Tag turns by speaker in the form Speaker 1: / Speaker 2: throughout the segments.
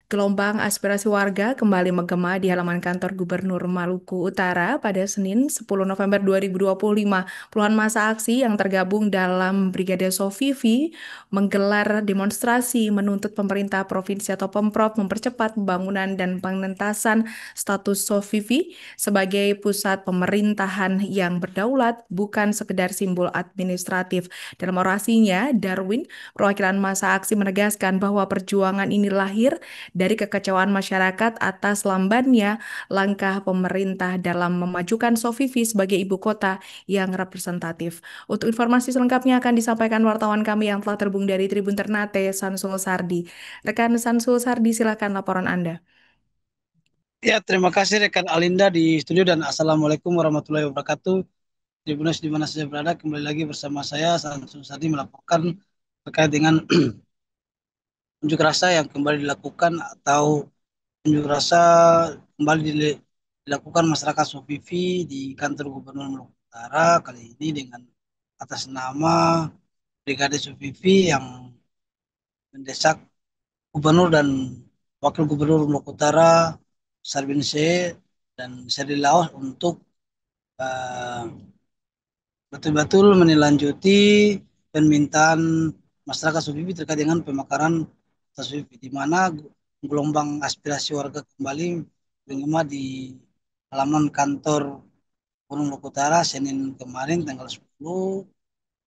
Speaker 1: Gelombang aspirasi warga kembali menggema di halaman kantor Gubernur Maluku Utara pada Senin 10 November 2025. Puluhan massa aksi yang tergabung dalam Brigade Sofivi menggelar demonstrasi menuntut pemerintah provinsi atau Pemprov mempercepat pembangunan dan pengentasan status Sofivi sebagai pusat pemerintahan yang berdaulat, bukan sekedar simbol administratif. Dalam orasinya, Darwin, perwakilan massa aksi menegaskan bahwa perjuangan ini lahir dari kekecewaan masyarakat atas lambannya langkah pemerintah dalam memajukan Sofivi sebagai ibu kota yang representatif. Untuk informasi selengkapnya akan disampaikan wartawan kami yang telah terhubung dari Tribun Ternate, Samsul Sardi. Rekan Samsul Sardi, silakan laporan Anda.
Speaker 2: Ya, terima kasih rekan Alinda di studio dan Assalamualaikum warahmatullahi wabarakatuh. Tribuners di mana saja berada, kembali lagi bersama saya Samsul Sadi melaporkan terkait dengan unjuk rasa yang kembali dilakukan atau unjuk rasa kembali dilakukan masyarakat Sofivi di kantor Gubernur Maluku Utara kali ini dengan atas nama Brigade Sofivi yang mendesak Gubernur dan Wakil Gubernur Maluku Utara Sarbin C dan Seri Laos untuk eh, betul-betul menindaklanjuti permintaan masyarakat Supipi terkait dengan pemekaran Supipi, di mana gelombang aspirasi warga kembali menggema di halaman kantor Gunung Loku Utara Senin kemarin tanggal 10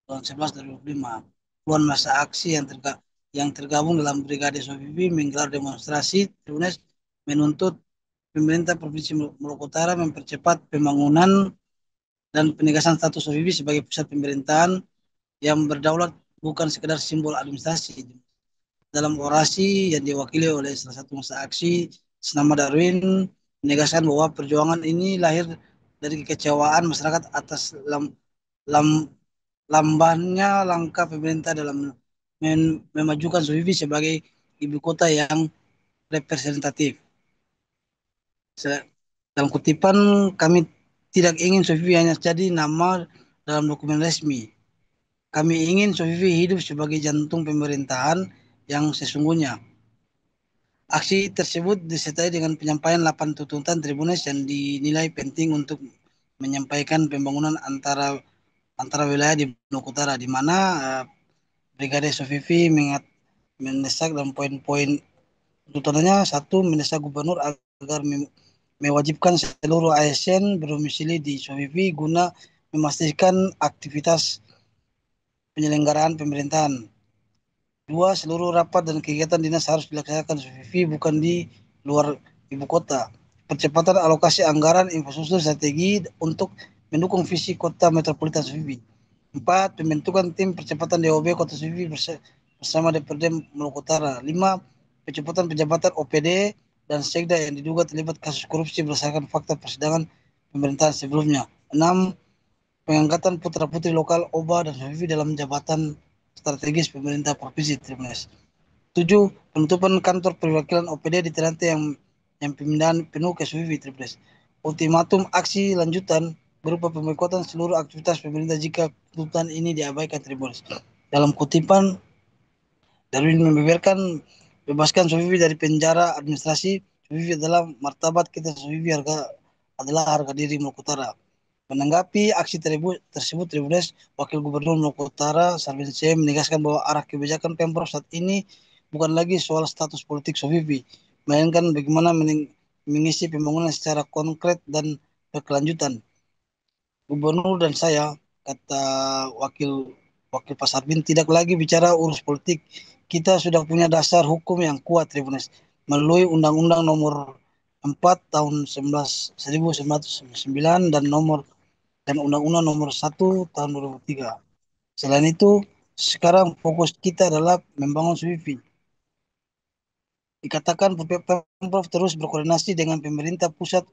Speaker 2: tahun 11 2025. Puluhan masa aksi yang tergabung dalam Brigade Supipi menggelar demonstrasi Tunes menuntut pemerintah Provinsi Maluku Utara mempercepat pembangunan dan penegasan status Sofibi sebagai pusat pemerintahan yang berdaulat, bukan sekedar simbol administrasi. Dalam orasi yang diwakili oleh salah satu masa aksi senama Darwin menegaskan bahwa perjuangan ini lahir dari kekecewaan masyarakat atas lam, lambannya langkah pemerintah dalam memajukan Sofibi sebagai ibu kota yang representatif. Dalam kutipan, kami tidak ingin Sofibi hanya jadi nama dalam dokumen resmi. Kami ingin Sofivi hidup sebagai jantung pemerintahan yang sesungguhnya. Aksi tersebut disertai dengan penyampaian 8 tuntutan Tribunes yang dinilai penting untuk menyampaikan pembangunan antara wilayah di Maluku Utara, di mana Brigade Sofivi mendesak dalam poin-poin tuntutannya. Satu, mendesak gubernur agar mewajibkan seluruh ASN berdomisili di Sofivi guna memastikan aktivitas penyelenggaraan pemerintahan. Dua, seluruh rapat dan kegiatan dinas harus dilaksanakan Sufifi bukan di luar ibu kota. Percepatan alokasi anggaran infrastruktur strategi untuk mendukung visi kota metropolitan Sufifi. Empat, pembentukan tim percepatan DOB Kota Sufifi bersama DPRD Maluku Utara. Lima, percepatan penjabatan OPD dan Sekda yang diduga terlibat kasus korupsi berdasarkan fakta persidangan pemerintahan sebelumnya. Enam, pengangkatan putra-putri lokal OBA dan Sufifi dalam jabatan strategis pemerintah provinsi Trimenes. 7. Penutupan kantor perwakilan OPD di Ternate yang pemindahan penuh ke Sufifi Trimenes. Ultimatum aksi lanjutan berupa pemboikotan seluruh aktivitas pemerintah jika tuntutan ini diabaikan Trimenes. Dalam kutipan, Darwin membeberkan bebaskan Sufifi dari penjara administrasi. Sufifi adalah martabat kita, Sufifi adalah harga diri Maluku Utara. Menanggapi aksi tersebut, Tribunes Wakil Gubernur Maluku Utara Sarbin C menegaskan bahwa arah kebijakan Pemprov saat ini bukan lagi soal status politik Sofivi, melainkan bagaimana mengisi pembangunan secara konkret dan berkelanjutan. Gubernur dan saya, kata Wakil Wakil Pak Sarbin, tidak lagi bicara urus politik. Kita sudah punya dasar hukum yang kuat, Tribunes, melalui Undang-Undang Nomor 4 Tahun 1999 dan Undang-Undang Nomor 1 Tahun 2003. Selain itu, sekarang fokus kita adalah membangun SWIFI. Dikatakan Pemprov terus berkoordinasi dengan pemerintah pusat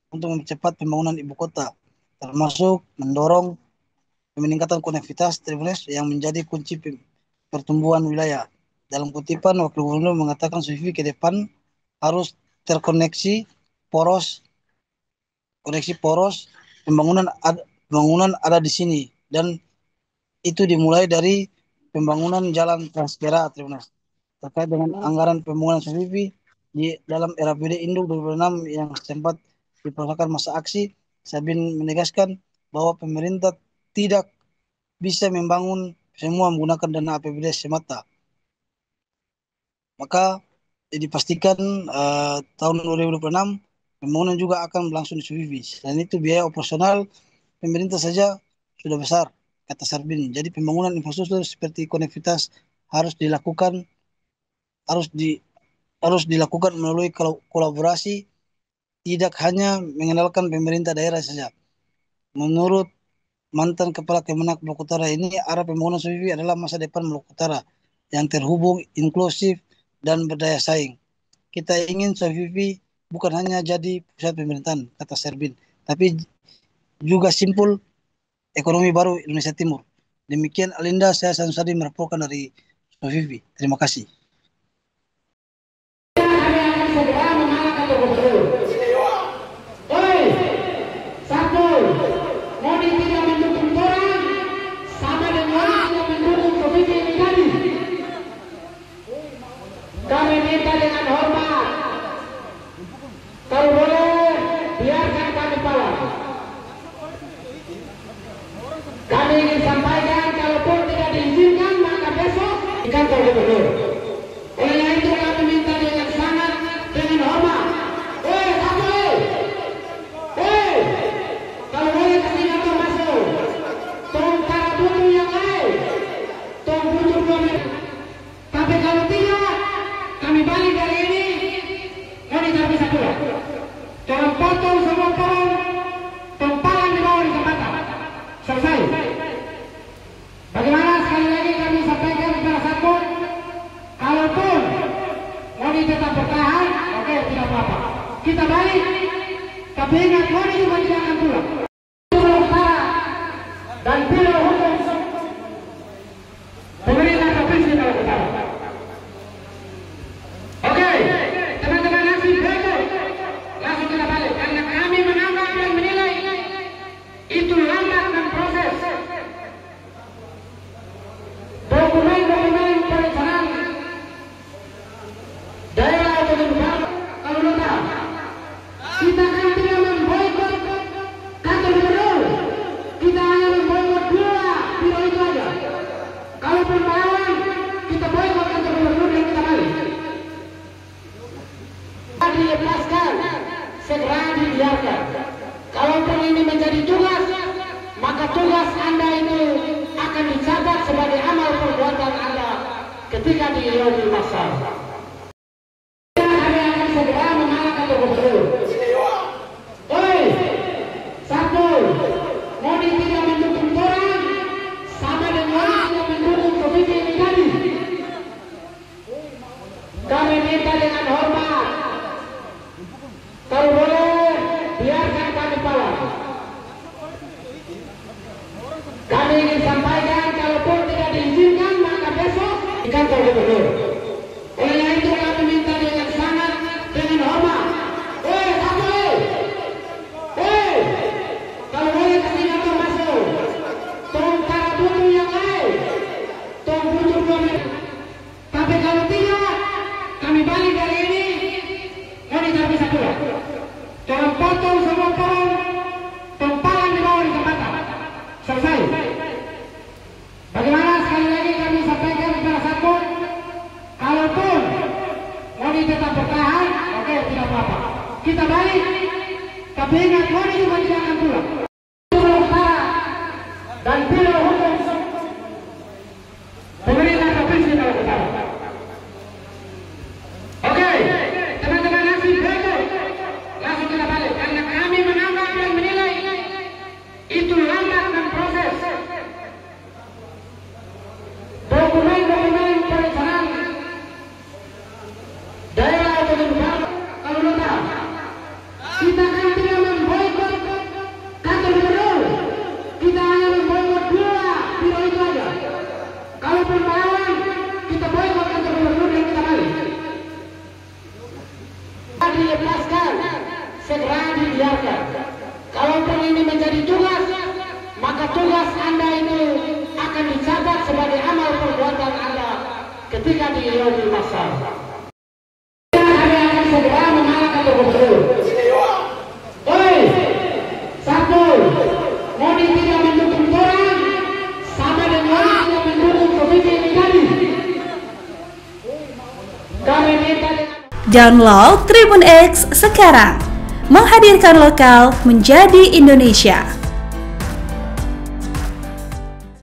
Speaker 2: untuk mempercepat pembangunan ibu kota, termasuk mendorong peningkatan konektivitas Tribunes yang menjadi kunci pertumbuhan wilayah. Dalam kutipan, Wakil Gubernur mengatakan SWIFI ke depan harus terkoneksi poros, koneksi poros, pembangunan ada di sini dan itu dimulai dari pembangunan jalan Transpera Tribunas. Terkait dengan anggaran pembangunan SPP, Di dalam RAPD Induk 2006 yang sempat diperagakan masa aksi, Sabin menegaskan bahwa pemerintah tidak bisa membangun semua menggunakan dana APBD semata. Maka dipastikan tahun 2026 pembangunan juga akan berlangsung di Subivi. Selain itu biaya operasional pemerintah saja sudah besar, kata Sarbin. Jadi pembangunan infrastruktur seperti konektivitas harus dilakukan harus di harus dilakukan melalui kolaborasi, tidak hanya mengandalkan pemerintah daerah saja. Menurut mantan Kepala Kemenak Maluku Utara ini, arah pembangunan Subivi adalah masa depan Maluku Utara yang terhubung, inklusif, dan berdaya saing. Kita ingin Subivi bukan hanya jadi pusat pemerintahan, kata Serbin, tapi juga simpul ekonomi baru Indonesia Timur. Demikian Alinda, saya Sansari melaporkan dari Subivi. Terima kasih.
Speaker 3: Kami minta dengan hormat, kalau boleh biarkan kami pawang. Kami ingin sampaikan, kalaupun tidak diizinkan maka besok di kantor gubernur. Oleh itu kami minta dengan sangat, dengan hormat, kalau boleh kasih kantor masuk, tolong cara butuh yang lain, tolong butuh 2 menit. Tapi kalau tidak, kami balik dari ini, kami tidak bisa pulang. Jangan potong semua pohon, tempalan di bawah di jembatan. Selesai. Bagaimana sekali lagi kami sampaikan kepada Satpol, kalaupun Moni tetap bertahan, oke, tidak apa-apa. Kita balik, tapi ingat Moni juga tidak akan pulang. Dan pilih hukum pemerintah provinsi Maluku Utara. Oke, teman-teman langsung berikut. Langsung kita balik. Karena kami menganggap dan menilai itu lambat dan proses. Dokumen-dokumen perencanaan daerah otonomi baru kalau lupa. Kita kan tidak memboikot kantor gubernur. Kita hanya memboikot 2 biro itu aja. Kalaupun melawan, kita boikot kantor gubernur dan kita balik. Dilepaskan, segera dibiarkan. Kalaupun ini menjadi tugas, maka tugas Anda itu akan dicatat sebagai amal perbuatan Anda ketika di yaumul mahsyar. Kami akan segera mengarah kantor gubernur. Satpol, Moni tidak mendukung orang sama dengan tidak mendukung Subivi ini tadi. Kami minta dengan hormat, kalau boleh biarkan kami pawang. Kami ingin sampaikan, kalaupun tidak diizinkan maka besok di kantor gubernur. Oleh itu kami minta dengan sangat, dengan hormat, kalau boleh kasih kantor masuk, tolong cara butuh yang lain, tolong butuh 2 menit. Tapi kalau tidak, kami balik dari ini, kami tidak bisa pulang. Jangan potong semua pohon, tempalan di bawah di jembatan. Selesai. Bagaimana sekali lagi kami sampaikan kepada Satpol, kalaupun Moni tetap bertahan, oke, tidak apa-apa. Kita balik, tapi ingat Moni juga tidak akan pulang. Dan pilih hukum pemerintah provinsi Maluku Utara. Oke, teman-teman langsung berikut. Langsung kita balik. Karena kami menganggap dan menilai itu lambat dan proses. Dokumen-dokumen perencanaan daerah otonomi baru kalau lupa. Kita kan tidak memboikot kantor gubernur. Kita hanya memboikot 2 biro itu aja. Kalaupun melawan, kita boikot kantor gubernur dan kita balik. Dilepaskan, segera dibiarkan. Kalaupun ini menjadi tugas, maka tugas Anda itu akan dicatat sebagai amal perbuatan Anda ketika di yaumul mahsyar. Kami akan
Speaker 4: Download Tribun X sekarang. Menghadirkan lokal menjadi Indonesia.